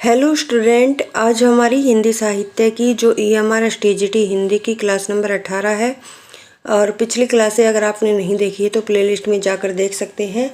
Hello student, आज हमारी हिंदी साहित्य की जो EMRS TGT हिंदी की क्लास नंबर 18 है। और पिछली क्लासें अगर आपने नहीं देखी है तो प्लेलिस्ट में जाकर देख सकते हैं।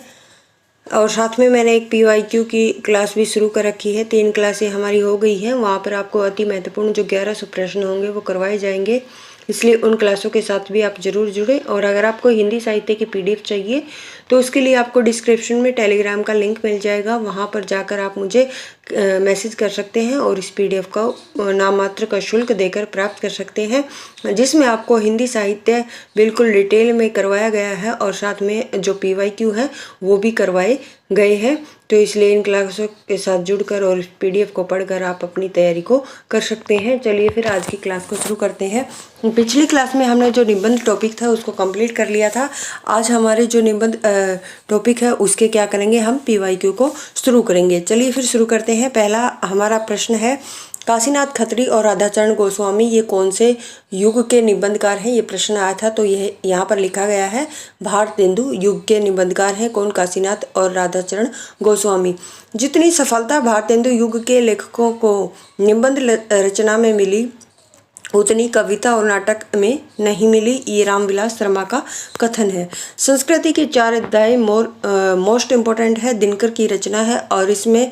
और साथ में मैंने एक PYQ की क्लास भी शुरू कर रखी है। 3 क्लासें हमारी हो गई हैं। वहाँ पर आपको अति महत्वपूर्ण जो 1100 प्रश्न होंगे वो करवाए जाएंगे, इसलिए उन क्लासों के साथ भी आप ज़रूर जुड़ें। और अगर आपको हिंदी साहित्य की PDF चाहिए तो उसके लिए आपको डिस्क्रिप्शन में टेलीग्राम का लिंक मिल जाएगा। वहाँ पर जाकर आप मुझे मैसेज कर सकते हैं और इस PDF का नाम मात्र का शुल्क देकर प्राप्त कर सकते हैं, जिसमें आपको हिंदी साहित्य बिल्कुल डिटेल में करवाया गया है और साथ में जो PYQ है वो भी करवाए गए हैं। तो इसलिए इन क्लासों के साथ जुड़कर और PDF को पढ़कर आप अपनी तैयारी को कर सकते हैं। चलिए फिर आज की क्लास को शुरू करते हैं। पिछली क्लास में हमने जो निबंध टॉपिक था उसको कंप्लीट कर लिया था। आज हमारे जो निबंध टॉपिक है उसके क्या करेंगे, हम PYQ को शुरू करेंगे। चलिए फिर शुरू करते हैं। पहला हमारा प्रश्न है, काशीनाथ खत्री और राधाचरण गोस्वामी ये कौन से युग के निबंधकार हैं? ये प्रश्न आया था तो यह यहाँ पर लिखा गया है भारतेंदु युग के निबंधकार हैं। कौन? काशीनाथ और राधाचरण गोस्वामी। जितनी सफलता भारतेंदु युग के लेखकों को निबंध रचना में मिली उतनी कविता और नाटक में नहीं मिली, ये रामविलास शर्मा का कथन है। संस्कृति के 4 अध्याय मोस्ट इम्पोर्टेंट है, दिनकर की रचना है और इसमें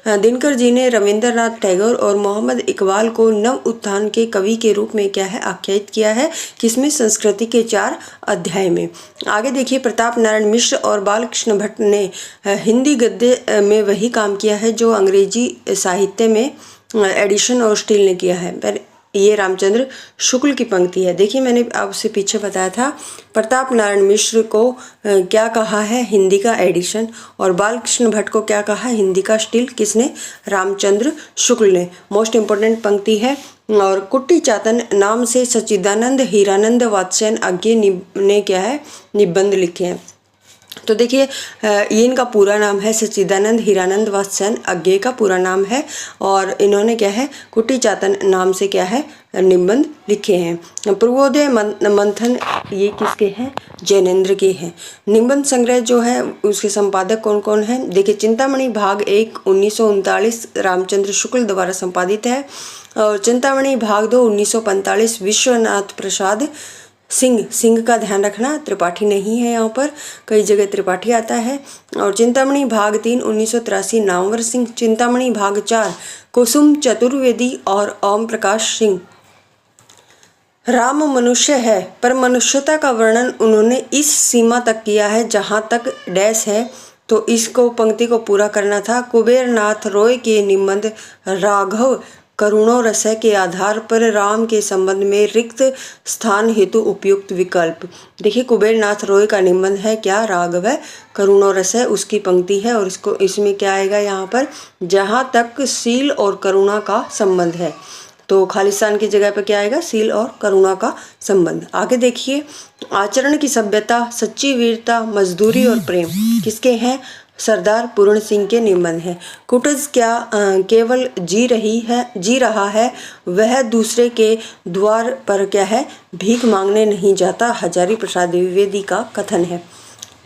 दिनकर जी ने रविंद्रनाथ टैगोर और मोहम्मद इकबाल को नव उत्थान के कवि के रूप में क्या है आख्यायित किया है, किसमें? संस्कृति के 4 अध्याय में। आगे देखिए, प्रताप नारायण मिश्र और बालकृष्ण भट्ट ने हिंदी गद्य में वही काम किया है जो अंग्रेजी साहित्य में एडिशन और स्टील ने किया है। ये रामचंद्र शुक्ल की पंक्ति है। देखिए, मैंने आपसे पीछे बताया था प्रताप नारायण मिश्र को क्या कहा है, हिंदी का एडिशन, और बालकृष्ण भट्ट को क्या कहा है, हिंदी का स्टील। किसने? रामचंद्र शुक्ल ने। मोस्ट इम्पोर्टेंट पंक्ति है। और कुट्टी चातन नाम से सच्चिदानंद हीरानंद वात्स्ययन अज्ञे ने क्या है, निबंध लिखे हैं। तो देखिए, ये इनका पूरा नाम है सच्चिदानंद हीरानंद वात्स्ययन अज्ञे का पूरा नाम है और इन्होंने क्या है, कुट्टी चातन नाम से क्या है, निबंध लिखे हैं। पूर्वोदय मंथन ये किसके हैं? जैनेन्द्र के हैं। निबंध संग्रह जो है उसके संपादक कौन कौन हैं? देखिए, चिंतामणि भाग 1 1939 रामचंद्र शुक्ल द्वारा संपादित है और चिंतामणि भाग 2 1945 विश्वनाथ प्रसाद सिंह का ध्यान रखना, त्रिपाठी नहीं है, यहाँ पर कई जगह त्रिपाठी आता है। और चिंतामणि भाग 3 1983 नामवर सिंह। चिंतामणि भाग 4 कुसुम चतुर्वेदी और ओम प्रकाश सिंह। राम मनुष्य है पर मनुष्यता का वर्णन उन्होंने इस सीमा तक किया है जहाँ तक डैश है, तो इसको पंक्ति को पूरा करना था। कुबेरनाथ रॉय के निबंध राघव करुणो रसय के आधार पर राम के संबंध में रिक्त स्थान हेतु उपयुक्त विकल्प। देखिए, कुबेरनाथ रॉय का निबंध है क्या? राघव करुणो रसय, उसकी पंक्ति है और इसमें क्या आएगा यहाँ पर, जहाँ तक शील और करुणा का संबंध है, तो खालिस्तान की जगह पर क्या आएगा, शील और करुणा का संबंध। आगे देखिए, आचरण की सभ्यता, सच्ची वीरता, मजदूरी और प्रेम किसके हैं? सरदार पूर्ण सिंह के निबंध हैं। कुटज क्या केवल जी रहा है, वह दूसरे के द्वार पर क्या है, भीख मांगने नहीं जाता, हजारी प्रसाद द्विवेदी का कथन है।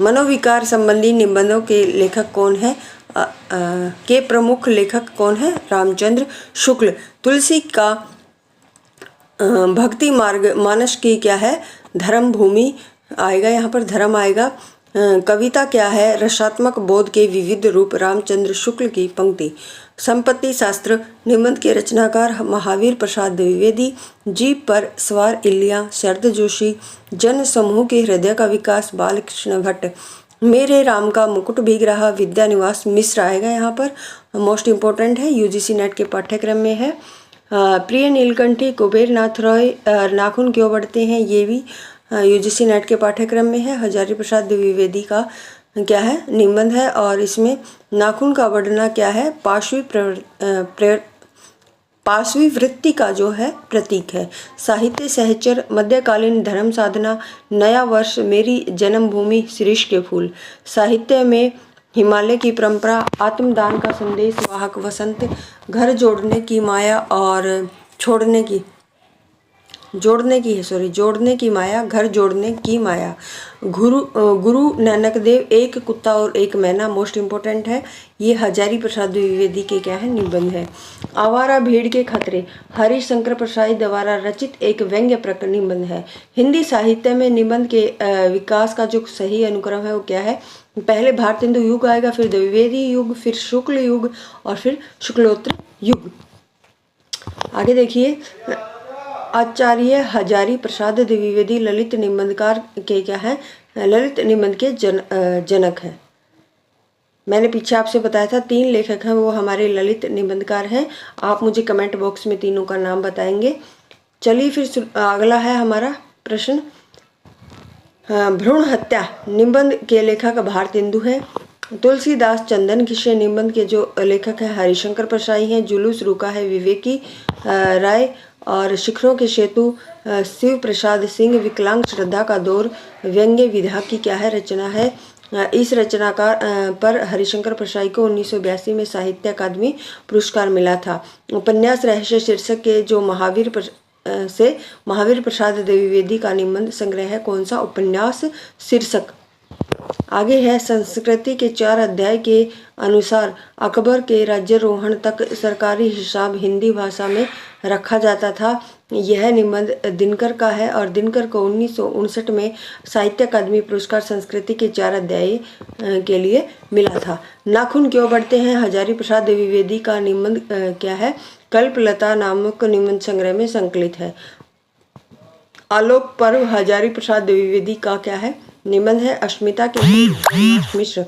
मनोविकार संबंधी निबंधों के लेखक कौन है? के प्रमुख लेखक कौन है? रामचंद्र शुक्ल। तुलसी का भक्ति मार्ग मानस की क्या है, धर्म भूमि आएगा, यहाँ पर धर्म आएगा। कविता क्या है, रसात्मक बोध के विविध रूप, रामचंद्र शुक्ल की पंक्ति। संपत्ति शास्त्र निबंध के रचनाकार महावीर प्रसाद द्विवेदी। जीप पर सवार इलिया शरद जोशी। जन समूह के हृदय का विकास बालकृष्ण भट्ट। मेरे राम का मुकुट भीग रहा, विद्यानिवास मिश्र आएगा, यहाँ पर मोस्ट इम्पोर्टेंट है, UGC नेट के पाठ्यक्रम में है। प्रिय नीलकंठी कुबेरनाथ रॉय नाखून क्यों बढ़ते हैं, ये भी UGC नेट के पाठ्यक्रम में है। हजारी प्रसाद द्विवेदी का क्या है, निबंध है और इसमें नाखून का बढ़ना क्या है, पार्श्वी वृत्ति का जो है प्रतीक है। साहित्य सहचर, मध्यकालीन धर्म साधना, नया वर्ष, मेरी जन्मभूमि, शीर्ष के फूल। साहित्य में हिमालय की परंपरा, आत्मदान का संदेश, वाहक वसंत, घर जोड़ने की माया और छोड़ने की जोड़ने की है, सॉरी, जोड़ने की माया, घर जोड़ने की माया। गुरु नानक देव, एक कुत्ता और एक मैना, मोस्ट इम्पोर्टेंट है। ये हजारी प्रसाद द्विवेदी के क्या है, निबंध है। आवारा भीड़ के खतरे, हरिशंकर प्रसाद द्वारा रचित एक व्यंग्य प्रकरण निबंध है। हिंदी साहित्य में निबंध के विकास का जो सही अनुक्रम है वो क्या है, पहले भारतेंदु युग आएगा, फिर द्विवेदी युग, फिर शुक्ल युग और फिर शुक्लोत्तर युग। आगे देखिए, आचार्य हजारी प्रसाद द्विवेदी ललित निबंधकार के क्या है, ललित निबंध के जनक हैं। मैंने पीछे आपसे बताया था 3 लेखक हैं, वो हमारे ललित निबंधकार हैं। आप मुझे कमेंट बॉक्स में तीनों का नाम बताएंगे। चलिए फिर अगला है हमारा प्रश्न, भ्रूण हत्या निबंध के लेखक भारतेंदु है। तुलसीदास चंदन किसे निबंध के जो लेखक है हरिशंकर प्रसाई हैं। जुलूस रुका है विवेकी राय, और शिखरों के सेतु शिव प्रसाद सिंह। विकलांग श्रद्धा का दौर व्यंग्य विधा की क्या है, रचना है। इस रचनाकार पर हरिशंकर प्रसाई को 1982 में साहित्य अकादमी पुरस्कार मिला था। उपन्यास रहस्य शीर्षक के जो महावीर प्रसाद द्विवेदी का निबंध संग्रह है, कौन सा, उपन्यास शीर्षक। आगे है, संस्कृति के 4 अध्याय के अनुसार अकबर के राज्यारोहण तक सरकारी हिसाब हिंदी भाषा में रखा जाता था। यह निबंध दिनकर का है और दिनकर को 1959 में साहित्य अकादमी पुरस्कार संस्कृति के 4 अध्याय के लिए मिला था। नाखून क्यों बढ़ते हैं हजारी प्रसाद द्विवेदी का निबंध क्या है, कल्पलता नामक निबंध संग्रह में संकलित है। आलोक पर्व हजारी प्रसाद द्विवेदी का क्या है, निबंध है। अस्मिता के मिश्र